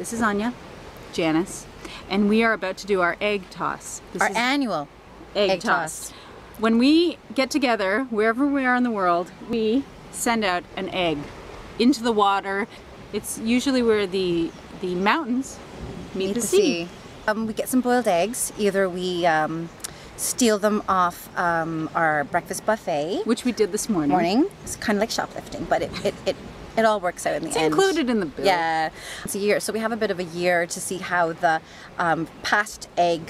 This is Anya, Janice, and we are about to do our egg toss. This Our is annual egg toss. When we get together, wherever we are in the world, we send out an egg into the water. It's usually where the mountains meet the sea. We get some boiled eggs. Either we steal them off our breakfast buffet, Which we did this morning. It's kind of like shoplifting, but it all works out in the end. It's included in the bill. Yeah, it's a year, so we have a bit of a year to see how the past egg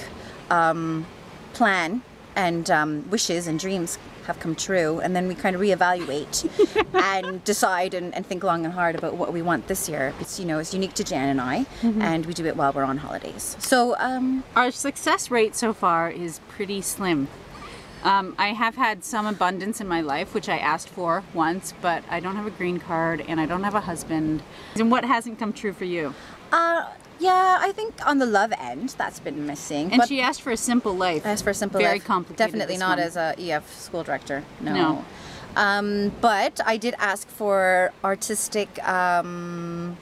plan and wishes and dreams have come true, and then we kind of reevaluate and decide and think long and hard about what we want this year. It's, you know, it's unique to Jan and I, and we do it while we're on holidays. So our success rate so far is pretty slim. I have had some abundance in my life, which I asked for once, but I don't have a green card and I don't have a husband. And what hasn't come true for you? yeah, I think on the love end, that's been missing. And she asked for a simple life. I asked for a simple Very life. complicated. Definitely not as a EF school director. No. But I did ask for artistic kind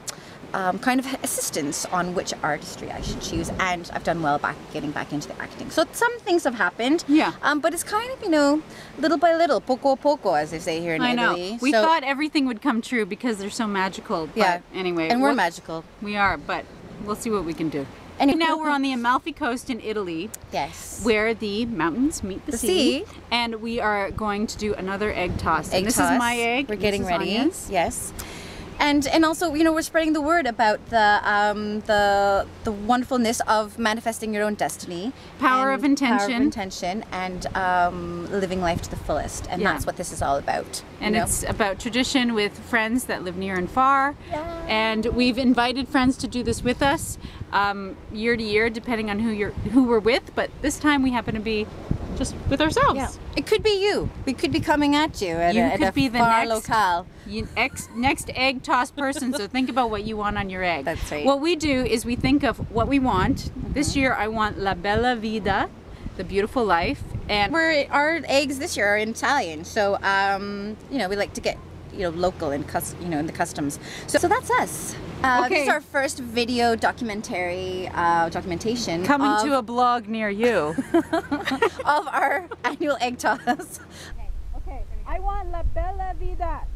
of assistance on which artistry I should choose, and I've done well getting back into the acting. So some things have happened. Yeah. But it's kind of, you know, little by little, poco a poco, as they say here in Italy. I know. We thought everything would come true because they're so magical. But Yeah. anyway. And we're magical. We are, but we'll see what we can do. Anyway. Now we're on the Amalfi Coast in Italy. Yes. Where the mountains meet the sea. And we are going to do another egg toss. Egg and this toss. is my egg. We're getting this is ready. Anya's. Yes. And also, you know, we're spreading the word about the wonderfulness of manifesting your own destiny, Power of intention, and living life to the fullest. And Yeah. that's what this is all about. And you know? it's about tradition with friends that live near and far. Yeah. And we've invited friends to do this with us year to year, depending on who we're with. But this time we happen to be just with ourselves. Yeah. It could be you. We could be coming at you at a be the far next locale. Next egg toss person. So think about what you want on your egg. That's right. What we do is we think of what we want. This year I want La Bella Vida, the beautiful life. And Our eggs this year are in Italian, so you know, we like to get, you know, local and in the customs. So that's us. Okay. This is our first video documentation coming to a blog near you. of our annual egg toss. Okay. I want La Bella Vida.